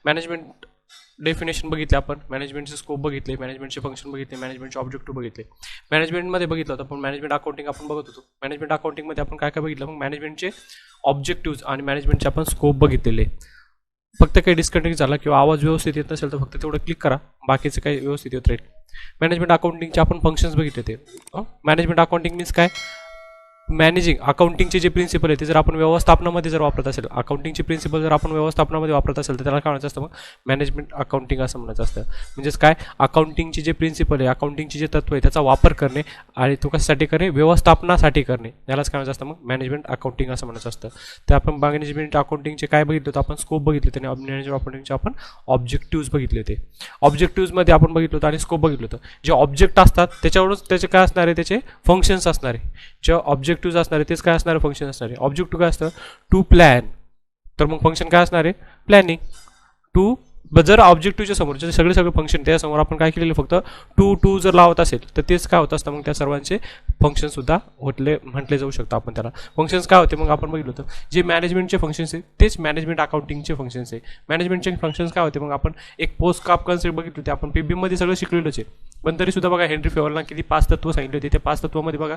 Management definition बघितले आपण, मॅनेजमेंटचे scope बघितले, मॅनेजमेंटचे फंक्शन बघितले, मॅनेजमेंटचे ऑब्जेक्टिव्ह बघितले. मॅनेजमेंटमध्ये बघितलं होतं आपण मॅनेजमेंट अकाउंटिंग आपण बघत होतो. मॅनेजमेंट अकाउंटिंगमध्ये आपण काय काय बघितलं, मग मॅनेजमेंटचे ऑब्जेक्टिव्ह आणि मॅनेजमेंटचे आपण स्कोप बघितलेले. फक्त काही डिस्कनेक्ट झाला किंवा आवाज व्यवस्थित येत नसेल तर फक्त तेवढं क्लिक करा, बाकीचं काही व्यवस्थित येत राहील. मॅनेजमेंट अकाउंटिंगचे आपण फंक्शन्स बघितले ते. मॅनेजमेंट अकाउंटिंग मीन्स काय, मॅनेजिंग अकाउंटिंगचे जे प्रिन्सिपल आहे ते जर आपण व्यवस्थापनामध्ये जर वापरत असेल, अकाउंटिंगचे प्रिन्सिपल जर आपण व्यवस्थापनामध्ये वापरत असेल तर त्याला काय म्हणायचं असतं, मग मॅनेजमेंट अकाउंटिंग असं म्हणायचं असतं. म्हणजेच काय, अकाउंटिंगचे जे प्रिन्सिपल आहे, अकाउंटिंगचे जे तत्व आहे त्याचा वापर करणे आणि तो कशासाठी करणे, व्यवस्थापनासाठी करणे, यालाच काय म्हणायचं असतं, मग मॅनेजमेंट अकाउंटिंग असं म्हणायचं असतं. तर आपण मॅनेजमेंट अकाउंटिंगचे काय बघितलं होतं, आपण स्कोप बघितले होते आणि मॅनेजमेंट अकाउंटिंगचे आपण ऑब्जेक्टिव्ह बघितले होते. ऑब्जेक्टिव्हमध्ये आपण बघितलं होतं आणि स्कोप बघितलं होतं. जे ऑब्जेक्ट असतात त्याच्यावरच त्याचे काय असणार आहे, त्याचे फंक्शन्स असणार आहे. जे ऑब्जेक्टिव्ह असणार आहे तेच काय असणार, फंक्शन असणार आहे. ऑब्जेक्टिव्ह काय असतं, टू प्लॅन, तर मग फंक्शन काय असणार आहे, प्लॅनिंग. टू जर ऑब्जेक्टिव्हच्या समोर सगळे फंक्शन त्यासमोर आपण काय केलेलं, फक्त टू जर लावत असेल तर तेच काय होत असतं, मग त्या सर्वांचे फंक्शन सुद्धा म्हटले जाऊ शकतं आपण त्याला. फंक्शन्स काय होते, मग आपण बघितलं होतं जे मॅनेजमेंटचे फंक्शन्स आहे तेच मॅनेजमेंट अकाउंटिंगचे फंक्शन्स आहे. मॅनेजमेंटचे फंक्शन्स काय होते, मग आपण एक पोस्ट काप कन्सेप्ट बघितली होती आपण, पीबी मध्ये सगळं शिकलेलंच आहे. पण तरी सुद्धा बघा हेनरी फेवरला किती 5 तत्व सांगितले होते. त्या 5 तत्वामध्ये बघा,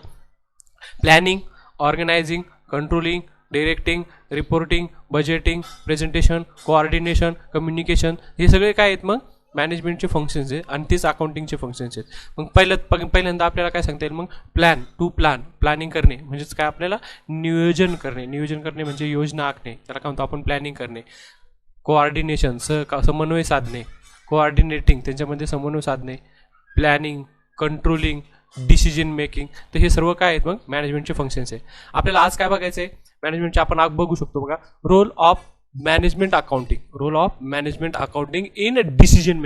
planning, organising, controlling, directing, reporting, budgeting, presentation, coordination, communication, हे सगळे काय आहेत, मग मॅनेजमेंटचे फंक्शन्स आहेत आणि तेच अकाउंटिंगचे फंक्शन्स आहेत. मग पहिल्यांदा आपल्याला काय सांगता येईल, मग प्लॅनिंग करणे म्हणजेच काय, आपल्याला नियोजन करणे म्हणजे योजना आखणे, त्याला काय म्हणतो आपण, प्लॅनिंग करणे. कोऑर्डिनेशन, समन्वय साधणे, कोऑर्डिनेटिंग त्यांच्यामध्ये समन्वय साधणे, प्लॅनिंग, कंट्रोलिंग, डिसिजन मेकिंग, तर हे सर्व काय आहेत, मग मॅनेजमेंटचे फंक्शन्स आहे. आपल्याला आज काय बघायचं आहे, मॅनेजमेंटचे आपण आज बघू शकतो बघा, role of management accounting in decision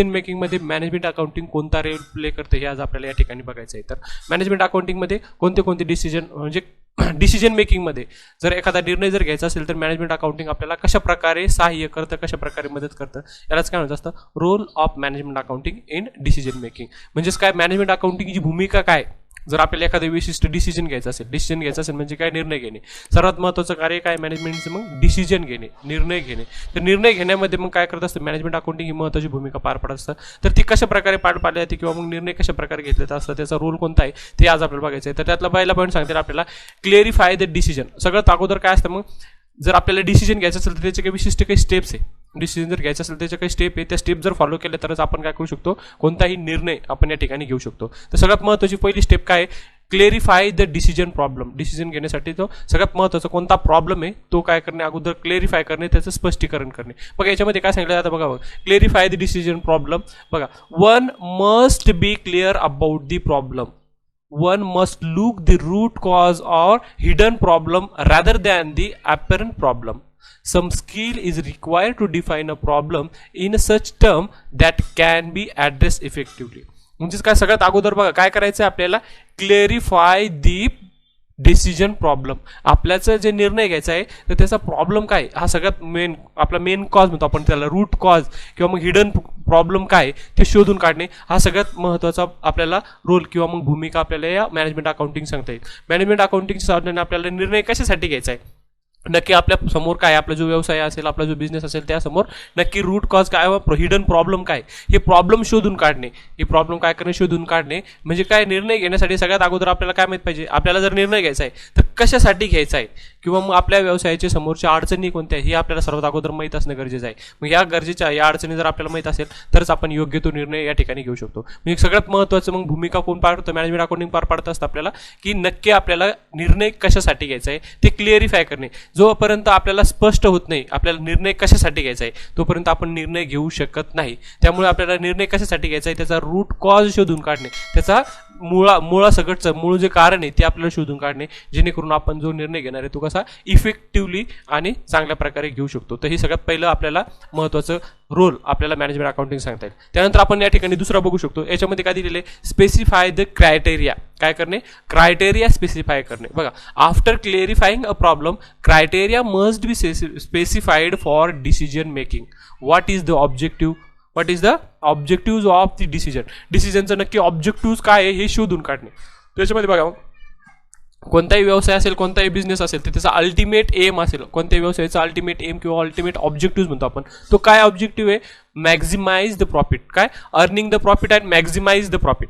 मेकिंगमध्ये मॅनेजमेंट अकाउंटिंग कोणता रोल प्ले करते हे आज आपल्याला या ठिकाणी बघायचं आहे. तर मॅनेजमेंट अकाउंटिंगमध्ये कोणते डिसिजन, म्हणजे डिसिजन मेकिंगमध्ये जर एखादा निर्णय जर घ्यायचा असेल तर मॅनेजमेंट अकाउंटिंग आपल्याला कशा प्रकारे सहाय्य करतं, कशा प्रकारे मदत करतं, यालाच काय म्हणत असतं, role of management accounting in decision making. म्हणजेच काय, मॅनेजमेंट अकाउंटिंगची भूमिका काय, जर आपल्याला एखादं विशिष्ट डिसिजन घ्यायचा असेल म्हणजे काय, निर्णय घेणे. सर्वात महत्त्वाचं कार्य काय मॅनेजमेंटचं, मग डिसिजन घेणे, निर्णय घेणे. तर निर्णय घेण्यामध्ये मग काय करत असतं मॅनेजमेंट अकाउंटिंग ही महत्त्वाची भूमिका पार पाडत असतं. तर ती कशा प्रकारे पार पाडली जाते किंवा मग निर्णय कशा प्रकारे घेतले असतात, त्याचा रोल कोणता आहे ते आज आपल्याला बघायचं आहे. तर त्यातला पहिला पॉईंट सांगते आपल्याला, क्लिअरिफाय द डिसिजन. सगळ्यात अगोदर काय असतं, मग जर आपल्याला डिसिजन घ्यायचं असेल तर त्याचे काही विशिष्ट काही स्टेप्स आहे. डिसिजन जर घ्यायचं असेल त्याच्या काही स्टेप आहे, त्या स्टेप जर फॉलो केले तरच आपण काय करू शकतो, कोणताही निर्णय आपण या ठिकाणी घेऊ शकतो. तर सगळ्यात महत्त्वाची पहिली स्टेप काय आहे, clarify the decision problem. Decision घेण्यासाठी तो सगळ्यात महत्त्वाचा कोणता प्रॉब्लेम आहे तो काय करणे, अगोदर क्लेरिफाय करणे, त्याचं स्पष्टीकरण करणे. बघा याच्यामध्ये काय सांगितलं जातं, बघा क्लेरिफाय द डिसिजन प्रॉब्लेम. बघा, one must be clear about the problem. One must look the root cause or hidden problem rather than the apparent problem. Some skill is required to define a problem in such term that can be addressed effectively. म्हणजेच काय, सगळ्यात अगोदर बघा काय करायचं आहे आपल्याला, clarify दी decision problem. आपल्याचं जे निर्णय घ्यायचा आहे तर त्याचा प्रॉब्लेम काय, हा सगळ्यात मेन कॉज म्हणतो आपण त्याला, रूट कॉज किंवा मग हिडन प्रॉब्लेम काय ते शोधून काढणे, हा सगळ्यात महत्त्वाचा आपल्याला रोल किंवा मग भूमिका आपल्याला या मॅनेजमेंट अकाउंटिंग सांगता येईल. मॅनेजमेंट अकाउंटिंगच्या साहाय्याने आपल्याला निर्णय कशासाठी घ्यायचा आहे, नक्की आपल्या समोर काय, आपला जो व्यवसाय असेल, आपला जो बिझनेस असेल त्यासमोर नक्की रूट कॉज काय व हिडन प्रॉब्लेम काय, हे प्रॉब्लेम शोधून काढणे. हे प्रॉब्लेम काय करणे, शोधून काढणे. म्हणजे काय, निर्णय घेण्यासाठी सगळ्यात अगोदर आपल्याला काय माहित पाहिजे, आपल्याला जर निर्णय घ्यायचा आहे तर कशासाठी घ्यायचा आहे किंवा मग आपल्या व्यवसायाच्या समोरच्या अडचणी कोणत्या हे आपल्याला सर्वात अगोदर माहीत असणं गरजेचं आहे. मग या अडचणी जर आपल्याला माहीत असेल तरच आपण योग्य तो निर्णय या ठिकाणी घेऊ शकतो. म्हणजे सगळ्यात महत्त्वाचं मग भूमिका कोण पार पाडतं, मॅनेजमेंट अकाउंटिंग पार पाडत असतं आपल्याला, की नक्की आपल्याला निर्णय कशासाठी घ्यायचा आहे ते क्लिअरिफाय करणे. जोपर्यंत आपल्याला स्पष्ट होत नाही आपल्याला निर्णय कशासाठी घ्यायचा आहे तोपर्यंत आपण निर्णय घेऊ शकत नाही. त्यामुळे आपल्याला निर्णय कशासाठी घ्यायचा आहे त्याचा रूट कॉज शोधून काढणे, त्याचा मुळासकटचं मूळ जे कारण आहे ते आपल्याला शोधून काढणे, जेणेकरून आपण जो निर्णय घेणार आहे तो कसा इफेक्टिव्हली आणि चांगल्या प्रकारे घेऊ शकतो. तर हे सगळ्यात पहिलं आपल्याला महत्त्वाचं रोल आपल्याला मॅनेजमेंट अकाउंटिंग सांगता येईल. त्यानंतर आपण या ठिकाणी दुसरा बघू शकतो, याच्यामध्ये काय दिलेले, स्पेसिफाय द क्रायटेरिया. काय करणे, क्रायटेरिया स्पेसिफाय करणे. बघा, after clarifying a problem criteria must be specified for decision making. What is the objective, what is the objective of the decision. डिसिजनचं नक्की ऑब्जेक्टिव्ह काय आहे हे शोधून काढणे. त्याच्यामध्ये बघा कोणताही व्यवसाय असेल, कोणताही बिझनेस असेल, तर त्याचा अल्टिमेट एम असेल, कोणत्याही व्यवसायाचा अल्टिमेट एम किंवा अल्टिमेट ऑब्जेक्टिव्ह म्हणतो आपण, तो काय ऑब्जेक्टिव्ह आहे? Maximize the profit. काय? Earning the profit and maximize the profit.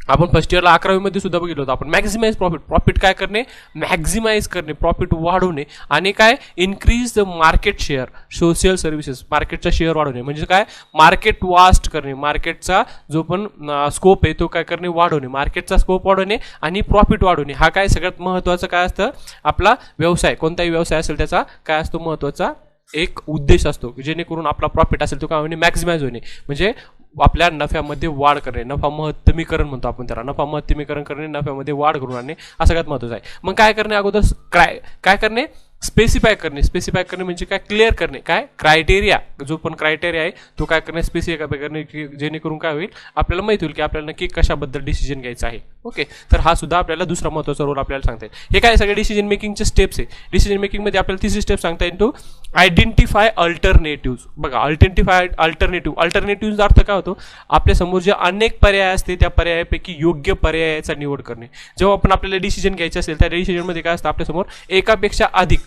आपण फर्स्ट इयरला 11वी मध्ये सुद्धा बघितलं होतं आपण. मॅक्झिमाइज प्रॉफिट, प्रॉफिट काय करणे? मॅक्झिमाइज करणे, प्रॉफिट वाढवणे. आणि काय? Increase the market share, social services, मार्केटचा शेअर वाढवणे. म्हणजे काय? मार्केट वास्ट करणे, मार्केटचा जो पण स्कोप आहे तो काय करणे? वाढवणे, मार्केटचा स्कोप वाढवणे आणि प्रॉफिट वाढवणे. हा काय सगळ्यात महत्त्वाचं काय असतं? आपला व्यवसाय, कोणताही व्यवसाय असेल त्याचा काय असतो? महत्त्वाचा एक उद्देश असतो, जेणेकरून आपला प्रॉफिट असेल तो काय होणे? मॅक्झिमाइज होणे. म्हणजे आपल्या नफ्यामध्ये वाढ करणे, नफा महत्तमीकरण म्हणतो आपण त्याला. नफा महत्तमीकरण करणे, नफ्यामध्ये वाढ करून आणणे, हा सगळ्यात महत्त्वाचा आहे. मग काय करणे? अगोदर काय करणे? स्पेसिफाय करणे. स्पेसिफाय करणे म्हणजे काय? क्लिअर करणे. काय? क्रायटेरिया, जो पण क्रायटेरिया आहे तो काय करणे? स्पेसिफाय करणे, की जेणेकरून काय होईल? आपल्याला माहिती होईल की आपल्याला नक्की कशाबद्दल डिसिजन घ्यायचा आहे. ओके, तर हा सुद्धा आपल्याला दुसरा महत्त्वाचा रोल आपल्याला सांगता येईल. हे काय सगळे डिसिजन मेकिंगचे स्टेप्स आहे. डिसिजन मेकिंगमध्ये आपल्याला तिसरी स्टेप सांगता येईल, तो आयडेंटिफाय अल्टरनेटिव्ह. बघा, आयडेंटिफाय अल्टरनेटिव्हचा अर्थ काय होतो? आपल्या समोर जे अनेक पर्याय असते त्या पर्यायापैकी योग्य पर्यायाचा निवड करणे. जेव्हा आपण आपल्याला डिसिजन घ्यायचे असेल त्या डिसिजनमध्ये काय असतं? आपल्यासमोर एकापेक्षा अधिक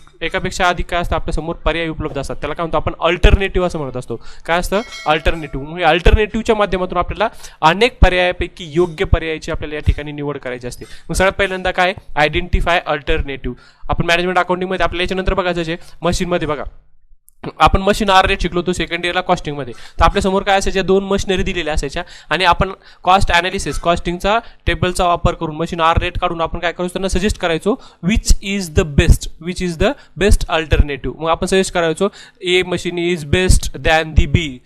काय असतं? आपल्यासमोर पर्याय उपलब्ध असतात. त्याला काय म्हणतो आपण? अल्टरनेटिव्ह असं म्हणत असतो. काय असतं? अल्टरनेटिव्ह. म्हणजे अल्टरनेटिव्हच्या माध्यमातून आपल्याला अनेक पर्यायापैकी योग्य पर्यायाची आपल्याला या ठिकाणी निवड करायची असते. मग सगळ्यात पहिल्यांदा काय? Identify alternative. आपण मॅनेजमेंट अकाउंटिंगमध्ये आपल्याला याच्यानंतर बघायचं आहे मशीनमध्ये. बघा, आपण मशीन आर रेट शिकलो तो सेकंड इयरला कॉस्टिंगमध्ये. तर आपल्यासमोर काय असायच्या? 2 मशिनरी दिलेल्या असायच्या आणि आपण कॉस्ट अनालिसिस, कॉस्टिंगचा टेबलचा वापर करून मशीन आर रेट काढून आपण काय करायचो? त्यांना सजेस्ट करायचो which is the best alternative. मग आपण सजेस्ट करायचो A machine is best than the B.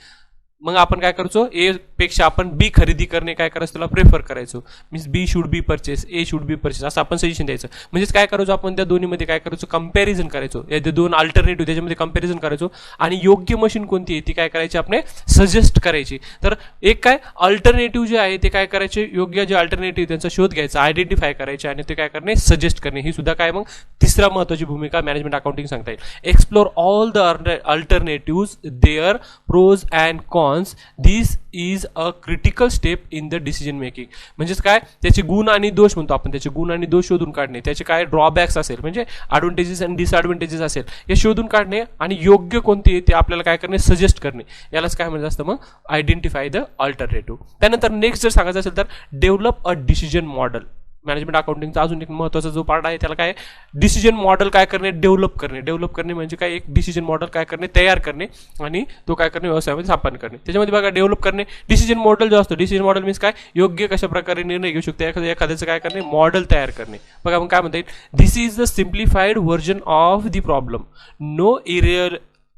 मग आपण काय करायचो? ए पेक्षा आपण बी खरेदी करणे काय करायचं? त्याला प्रेफर करायचो. Means B should be purchase, A should be purchase, असं आपण सजेशन द्यायचं. म्हणजेच काय करायचो? आपण त्या दोन्हीमध्ये काय करायचो? कंपॅरिझन करायचो. या 2 अल्टरनेटिव्ह त्याच्यामध्ये कंपॅरिझन करायचो आणि योग्य मशीन कोणती आहे ती काय करायची? आपण सजेस्ट करायची. तर एक काय अल्टरनेटिव्ह जे आहे ते काय करायचे? योग्य जे अल्टरनेटिव्ह त्यांचा शोध घ्यायचा, आयडेंटिफाय करायचे आणि ते काय करणे? सजेस्ट करणे. ही सुद्धा काय मग तिसरा महत्त्वाची भूमिका मॅनेजमेंट अकाउंटिंग सांगता येईल. Explore all the alternatives, their pros and cons. This is a critical step in the decision making. म्हणजेच काय? त्याचे गुण आणि दोष म्हणतो आपण, त्याचे गुण आणि दोष शोधून काढणे, त्याचे काय ड्रॉबॅक्स असेल म्हणजे ॲडव्हान्टेजेस आणि डिसएडव्हान्टेजेस असेल हे शोधून काढणे आणि योग्य कोणते आहे ते आपल्याला काय करणे? सजेस्ट करणे. यालाच काय म्हणजे असतं? मग आयडेंटिफाय द अल्टरनेटिव्ह. त्यानंतर नेक्स्ट जर सांगायचं असेल तर develop a decision model. Management अकाउंटिंगचा अजून एक महत्त्वाचा जो पार्ट आहे त्याला काय? डिसिजन मॉडेल काय करणे? डेव्हलप करणे. डेव्हलप करणे म्हणजे काय? एक डिसिजन मॉडेल काय करणे? तयार करणे आणि तो काय करणे? व्यवसायामध्ये स्थापन करणे. त्याच्यामध्ये बघा, डेव्हलप करणे, डिसिजन मॉडेल जो असतो, डिसिजन मॉडेल मीन्स काय? योग्य कशा प्रकारे निर्णय घेऊ शकतो एखाद्याचं काय करणे? मॉडेल तयार करणे. बघा मग काय म्हणता येईल? This is the simplified version of the problem.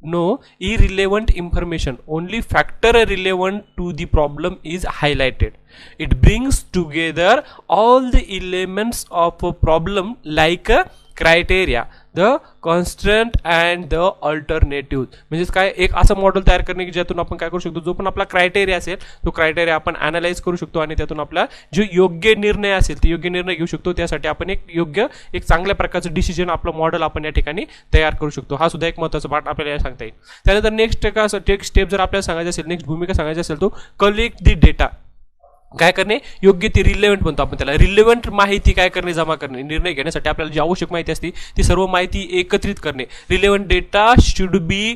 No irrelevant information, only factor relevant to the problem is highlighted. It brings together all the elements of a problem like a criteria, the constraint and the alternative. म्हणजेच काय? एक असं model तयार करणे की ज्यातून आपण काय करू शकतो? जो पण आपला क्रायटेरिया असेल तो क्रायटेरिया आपण अनालाइज करू शकतो आणि त्यातून आपला जो योग्य निर्णय असेल ते योग्य निर्णय घेऊ शकतो. त्यासाठी आपण एक चांगल्या प्रकारचं डिसिजन आपलं मॉडेल आपण या ठिकाणी तयार करू शकतो. हा सुद्धा एक महत्त्वाचा पार्ट आपल्याला सांगता येईल. त्यानंतर नेक्स्ट स्टेप जर आपल्याला सांगायचं असेल, नेक्स्ट भूमिका सांगायची असेल तो कलेक्ट दी डेटा. काय करणे? योग्य ती रिलेव्हंट म्हणतो आपण त्याला. रिलेव्हंट माहिती काय करणे? जमा करणे. निर्णय घेण्यासाठी आपल्याला जी आवश्यक माहिती असते ती सर्व माहिती एकत्रित करणे. Relevant data should be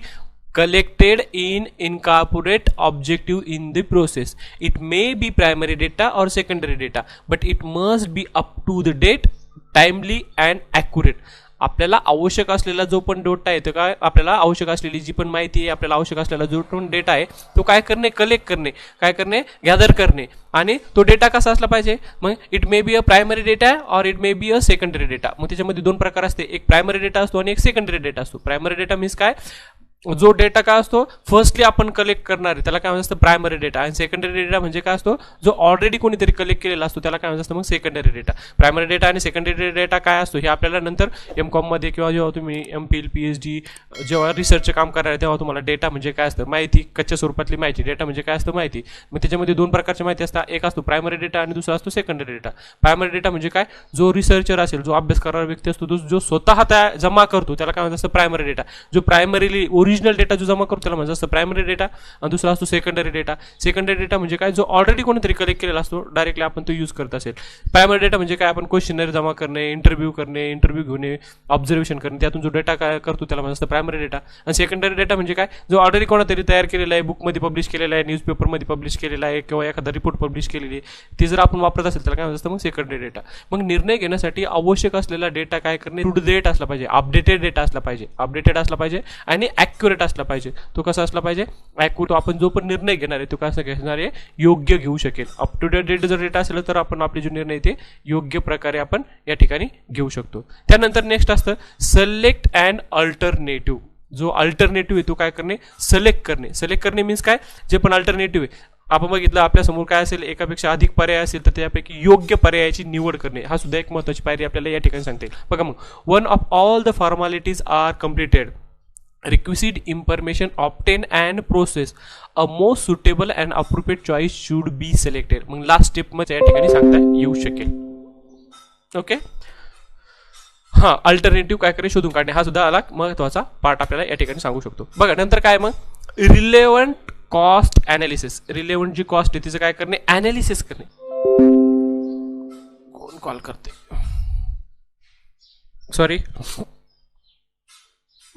collected in incorporate objective in the process. It may be primary data or secondary data, but it must be up to the date, timely and accurate. आपल्याला आवश्यक असलेला जो पण डेटा आहे तो काय? आपल्याला आवश्यक असलेली जी पण माहिती आहे, आपल्याला आवश्यक असलेला जो पण डेटा आहे तो काय करणे? कलेक्ट करणे. काय करणे? गॅदर करणे. आणि तो डेटा कसा असला पाहिजे? मग it may be a primary data or it may be a secondary data. मग त्याच्यामध्ये 2 प्रकार असते, एक प्रायमरी डेटा असतो आणि एक सेकंडरी डेटा असतो. प्रायमरी डेटा मीन्स काय? जो डेटा काय असतो फर्स्टली आपण कलेक्ट करणार आहे त्याला काय म्हणत असतं? Primary data. आणि सेकंडरी डेटा म्हणजे काय असतो? जो ऑलरेडी कोणीतरी कलेक्ट केलेला असतो त्याला काय म्हणत असतं? मग सेकंडरी डेटा. प्रायमरी डेटा आणि सेकंडरी डेटा काय असतो हे आपल्याला नंतर M.Com मध्ये किंवा जेव्हा तुम्ही MPhil PhD जेव्हा रिसर्चचं काम करणार तेव्हा तुम्हाला डेटा म्हणजे काय असतं? माहिती, कच्च्या स्वरूपातली माहिती. डेटा म्हणजे काय असतं? माहिती. मग त्याच्यामध्ये 2 प्रकारची माहिती असतात, एक असतो प्रायमरी डेटा आणि दुसरा असतो सेकंडरी डेटा. प्रायमरी डेटा म्हणजे काय? जो रिसर्चर असेल, जो अभ्यास करणारा व्यक्ती असतो तो जो स्वतः जमा करतो त्याला काय म्हणत असतं? Primary data. जो प्रायमरीली ओरिजिनल डेटा जो जमा करतो त्याला म्हणजे असतं प्रायमरी डेटा, आणि दुसरा असतो सेकंडरी डेटा. सेकंडरी डेटा म्हणजे काय, जो ऑलरेडी कोणीतरी कलेक्ट केलेला असतो, डायरेक्टली आपण तो यूज करत असेल. प्रायमरी डेटा म्हणजे काय, आपण क्वेश्चनरी जमा करणे, इंटरव्ह्यू घेणे, ऑब्झर्वेशन करणे, त्यातून जो डेटा काय करतो त्याला म्हणजे असतं प्रायमरी डेटा. आणि सेकंडरी डेटा म्हणजे काय, जो ऑलरेडी कोणातरी तयार केलेला आहे, बुकमध्ये पब्लिश केलेला आहे, न्यूजपेपरमध्ये पब्लिश केलेला आहे, किंवा एखादा रिपोर्ट पब्लिश केलेली आहे, ती जर आपण वापरत असेल त्याला काय म्हणत असतं मग सेकंडरी डेटा. मग निर्णय घेण्यासाठी आवश्यक असलेला डेटा काय करणे, टू डेट असला पाहिजे, अपडेटेड डेटा असला पाहिजे आणि ॲक्युरेट असला पाहिजे. तो कसा असला पाहिजे, ॲक्युरेट. आपण जो पण निर्णय घेणार आहे तो कसा घेणार आहे, योग्य घेऊ शकेल. अप टू डेट जर डेटा असेल तर आपण आपले जे निर्णय ते योग्य प्रकारे आपण या ठिकाणी घेऊ शकतो. त्यानंतर नेक्स्ट असतं सिलेक्ट अँड अल्टरनेटिव्ह. जो अल्टरनेटिव्ह आहे तो काय करणे, सिलेक्ट करणे मीन्स काय, जे पण अल्टरनेटिव्ह आहे आपण बघितलं आपल्यासमोर काय असेल, एकापेक्षा अधिक पर्याय असेल तर त्यापैकी योग्य पर्यायाची निवड करणे, हा सुद्धा एक महत्त्वाची पायरी आपल्याला या ठिकाणी सांगते. बघा मग, one of all the formalities are completed, requisite information obtained and process, a most suitable and appropriate choice should be selected. मग लास्ट स्टेप मध्ये या ठिकाणी सांगता येऊ शकेल. ओके, हा अल्टरनेटिव्ह काय करे शोधून काढणे, हा सुद्धा अलग महत्वाचा पार्ट आपल्याला या ठिकाणी सांगू शकतो. बघा नंतर काय, मग रिलेव्हंट कॉस्ट ॲनालिसिस. रिलेव्हंट जी कॉस्ट आहे तिचं काय करणे, ॲनालिसिस करणे. कोण कॉल करते, सॉरी.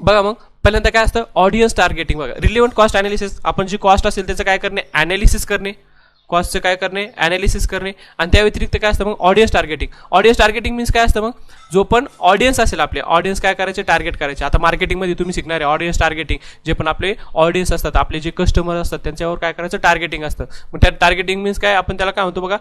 बघा मग पहिल्यांदा काय असतं, ऑडियन्स टार्गेटिंग. बघा रिलेव्हंट कॉस्ट ॲनालिसिस, आपण जी कॉस्ट असेल त्याचं काय करणे, ॲनालिसिस करणे, कॉस्टचं काय करणे, ॲनालिसिस करणे. आणि त्या व्यतिरिक्त काय असतं मग, audience targeting. Audience targeting means काय असतं, मग जो पण ऑडियन्स असेल आपले ऑडियन्स काय करायचे, टार्गेट करायचे. आता मार्केटिंगमध्ये तुम्ही शिकणार आहे ऑडियन्स टार्गेटिंग. जे पण आपले ऑडियन्स असतात, आपले जे कस्टमर असतात त्यांच्यावर काय करायचं, टार्गेटिंग असतं. मग त्या टार्गेटिंग मीन्स काय, आपण त्याला काय म्हणतो बघा,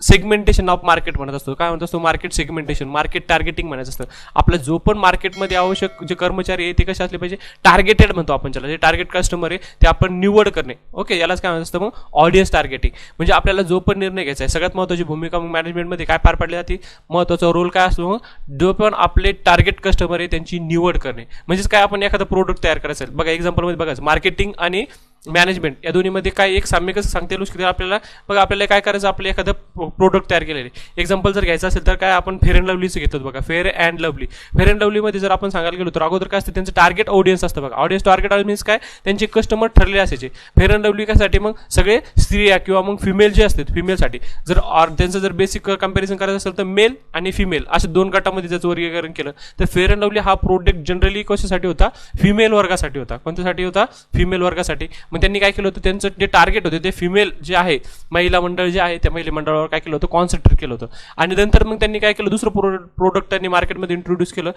सेगमेंटेशन ऑफ मार्केट म्हणत असतो. काय म्हणत असतो, मार्केट सेगमेंटेशन, मार्केट टार्गेटिंग म्हणायचं असतं. आपलं जो पण मार्केटमध्ये आवश्यक जे कर्मचारी आहे ते कसे असले पाहिजे, टार्गेटेड म्हणतो आपण त्याला. जे टार्गेट कस्टमर आहे ते आपण निवड करणे. ओके, यालाच काय म्हणत असतं मग, ऑडियन्स टार्गेटिंग. म्हणजे आपल्याला जो पण निर्णय घ्यायचा आहे, सगळ्यात महत्त्वाची भूमिका मग मॅनेजमेंटमध्ये काय पार पाडली जाते, महत्त्वाचा रोल काय असतो, मग जो पण आपले टार्गेट कस्टमर आहे त्यांची निवड करणे. म्हणजेच काय, आपण एखादा प्रोडक्ट तयार करायचं आहे. बघा एक्झाम्पलमध्ये बघायचं, मार्केटिंग आणि मॅनेजमेंट या दोन्हीमध्ये काय एक साम्य कसं सांगता येईल की आपल्याला. बघा आपल्याला काय करायचं, आपलं एखादं प्रोडक्ट तयार केलेले. एक्झाम्पल जर घ्यायचं असेल तर काय, आपण फेअर अँड लवलीचं घेतो. बघा Fair and Lovely, Fair and लवलीमध्ये जर आपण सांगायला गेलो तर अगोदर काय असतं, त्यांचं टार्गेट ऑडियन्स असतं. बघा ऑडियन्स टार्गेट मीन्स काय, त्यांचे कस्टमर ठरलेले असायचे. फेअर अँड लवली कशासाठी, मग सगळे स्त्रिया किंवा मग फिमेल जे असतात, फिमेलसाठी. जर त्यांचं जर बेसिक कंपॅरिझन करायचं असेल तर मेल आणि फिमेल अशा दोन गटामध्ये त्याचं वर्गीकरण केलं तर फेअर अँड लवली हा प्रोडक्ट जनरली कशासाठी होता, फिमेल वर्गासाठी होता. कोणत्यासाठी होता, फिमेल वर्गासाठी. मग त्यांनी काय केलं होतं, त्यांचं जे टार्गेट होते ते फिमेल जे आहे, महिला मंडळ जे आहे त्या महिला मंडळावर काय केलं होतं, कॉन्सन्ट्रेट केलं होतं. आणि नंतर मग त्यांनी काय केलं, दुसरं प्रोडक्ट त्यांनी मार्केटमध्ये इंट्रोड्यूस केलं,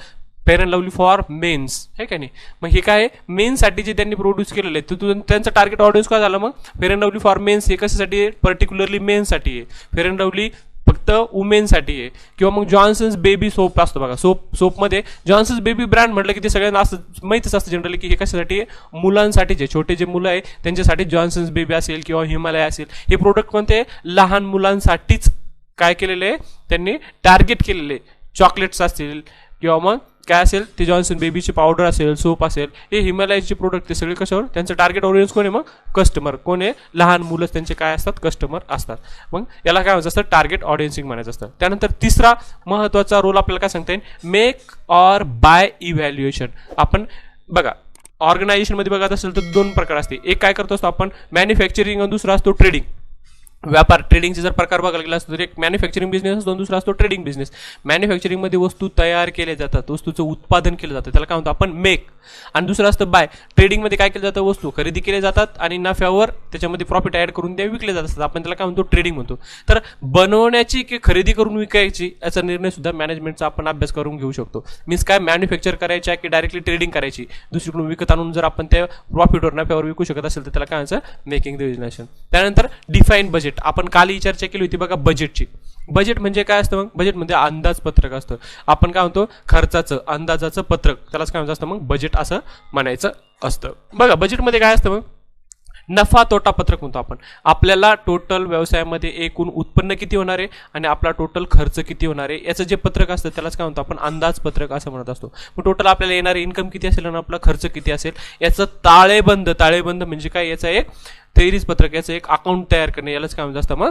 Fair and Lovely for men's, आहे का नाही. मग हे काय, मेन्ससाठी जे त्यांनी प्रोड्यूस केलेलं आहे तर त्यांचं टार्गेट ऑडियन्स काय झालं, मग Fair and Lovely for men's हे कशासाठी आहे, पर्टिक्युलरली मेन्ससाठी आहे. फेअर अँड लवली फक्त वुमेनसाठी आहे. किंवा मग जॉन्सन्स बेबी सोप असतो. बघा सोपमध्ये जॉन्सन्स बेबी ब्रँड म्हटलं की ते सगळ्यांना असं माहितीच असतं जनरली की हे कशासाठी आहे, मुलांसाठी. जे छोटे जे मुलं आहे त्यांच्यासाठी जॉन्सन्स बेबी असेल किंवा हिमालय असेल, हे प्रोडक्ट कोणते, लहान मुलांसाठीच काय केलेले आहे त्यांनी, टार्गेट केलेले. चॉकलेट्स असतील किंवा मग काय असेल ते जॉन्सन बेबीची पावडर असेल, सोप असेल, हे हिमालयाचे प्रोडक्ट ते सगळे कशावर, त्यांचं टार्गेट ऑडियन्स कोण आहे, मग कस्टमर कोण आहे, लहान मुलं त्यांचे काय असतात, कस्टमर असतात. मग याला काय म्हणायचं असतं, टार्गेट ऑडियन्सिंग म्हणायचं असतं. त्यानंतर तिसरा महत्त्वाचा रोल आपल्याला काय सांगता येईल, मेक ऑर बाय इव्हॅल्युएशन. आपण बघा ऑर्गनायझेशनमध्ये बघत असेल तर दोन प्रकार असते. एक काय करतो असतो आपण, मॅन्युफॅक्चरिंग, आणि दुसरा असतो ट्रेडिंग, व्यापार. ट्रेडिंगचे जर प्रकार बघायला गेला असतो तर एक मॅन्युफॅक्चरिंग बिझनेस असतो, दुसरा असतो ट्रेडिंग बिझनेस. मॅन्युफॅक्चरिंगमध्ये वस्तू तयार केल्या जातात, वस्तूचं उत्पादन केलं जातं, त्याला काय म्हणतो आपण मेक. आणि दुसरं असतं बाय. ट्रेडिंगमध्ये काय केलं जातं, वस्तू खरेदी केल्या जातात आणि नफ्यावर त्याच्यामध्ये प्रॉफिट ॲड करून त्या विकले जात असतात, आपण त्याला काय म्हणतो, ट्रेडिंग म्हणतो. तर बनवण्याची की खरेदी करून विकायची याचा निर्णय सुद्धा मॅनेजमेंटचा आपण अभ्यास करून घेऊ शकतो. मीन्स काय, मॅन्युफॅक्चर करायच्या की डायरेक्टली ट्रेडिंग करायची, दुसरीकडून विकत आणून जर आपण त्या प्रॉफिटवर नफ्यावर विकू शकत असेल तर त्याला काय म्हणायचं, मेकिंग द बिझनेस. त्यानंतर डिफाईन बजेट. आपण कालही चर्चा केली होती बघा बजेटची. बजेट म्हणजे काय असतं, मग बजेटमध्ये अंदाजपत्रक असतं. आपण काय म्हणतो, खर्चाचं अंदाजाचं पत्रक, त्यालाच काय म्हणत असतं मग बजेट असं म्हणायचं असतं. बघा बजेटमध्ये काय असतं, मग नफा तोटा पत्रक म्हणतो आपण. आपल्याला टोटल व्यवसायामध्ये एकूण उत्पन्न किती होणार आहे आणि आपला टोटल खर्च किती होणार आहे याचं जे पत्रक असतं त्यालाच काय म्हणतो आपण, अंदाजपत्रक असं म्हणत असतो. मग टोटल आपल्याला येणारे इन्कम किती असेल आणि आपला खर्च किती असेल याचं ताळेबंद म्हणजे काय, याचं एक थेरीज पत्रक, याचं एक अकाउंट तयार करणे, यालाच काय म्हणत असतं मग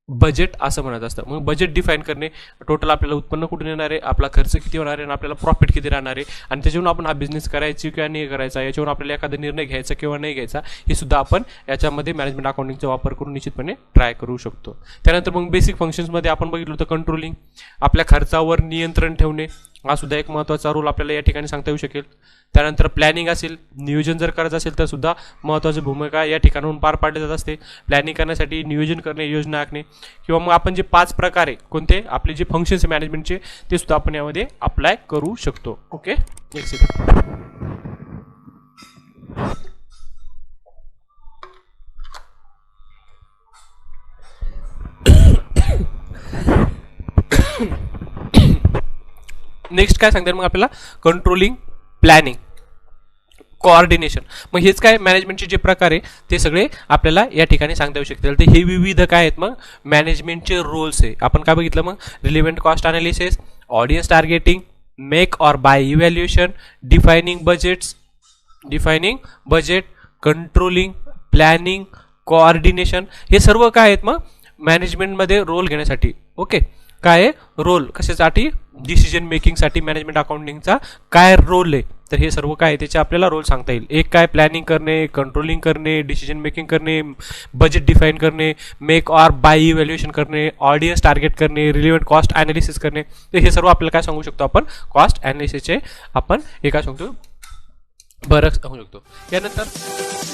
बजेट असं म्हणत असतं. मग बजेट डिफाईन करणे, टोटल आपल्याला उत्पन्न कुठून येणार आहे, आपला खर्च किती होणार आहे आणि आपल्याला प्रॉफिट किती राहणार आहे, आणि त्याच्यावरून आपण हा बिझनेस करायची किंवा नाही करायचा, याच्यावर आपल्याला एखादा निर्णय घ्यायचा किंवा नाही घ्यायचा, हे सुद्धा आपण याच्यामध्ये मॅनेजमेंट अकाउंटिंगचा वापर करून निश्चितपणे ट्राय करू शकतो. त्यानंतर मग बेसिक फंक्शन्समध्ये आपण बघितलं होतं कंट्रोलिंग, आपल्या खर्चावर नियंत्रण ठेवणे, हा सुद्धा एक महत्त्वाचा रोल आपल्याला या ठिकाणी सांगता येऊ शकेल. त्यानंतर प्लॅनिंग असेल, नियोजन जर करायचं असेल तर सुद्धा महत्त्वाची भूमिका या ठिकाणाहून पार पाडली जात असते. प्लॅनिंग करण्यासाठी नियोजन करणे, योजना आखणे, किंवा मग आपण जे 5 प्रकार आहे कोणते आपले जे फंक्शन्स आहे मॅनेजमेंटचे, ते सुद्धा आपण यामध्ये अप्लाय करू शकतो. Okay, next. नेक्स्ट काय सांगतात मग आपल्याला, कंट्रोलिंग, प्लॅनिंग, कोऑर्डिनेशन. मग हेच काय मॅनेजमेंटचे जे प्रकार आहे ते सगळे आपल्याला या ठिकाणी सांगता येऊ शकतील. तर हे विविध काय आहेत मग मॅनेजमेंटचे रोल्स आहे. आपण काय बघितलं मग, relevant cost analysis, audience targeting, make or buy evaluation, defining budget, controlling, planning, coordination, हे सर्व काय आहेत मग मॅनेजमेंटमध्ये रोल घेण्यासाठी. ओके, काय आहे रोल, कशासाठी, डिसिजन मेकिंगसाठी मॅनेजमेंट अकाउंटिंगचा काय रोल आहे, तर हे सर्व काय आहे त्याचे आपल्याला रोल सांगता येईल. एक काय, प्लॅनिंग करणे, कंट्रोलिंग करणे, डिसिजन मेकिंग करणे, बजेट डिफाईन करणे, मेक और बाय इव्हॅल्युएशन करणे, ऑडियन्स टार्गेट करणे, रिलेव्हंट कॉस्ट अनालिसिस करणे. तर हे सर्व आपल्याला काय सांगू शकतो आपण, कॉस्ट अनालिसिसचे आपण हे काय सांगतो, बरं सांगू शकतो. यानंतर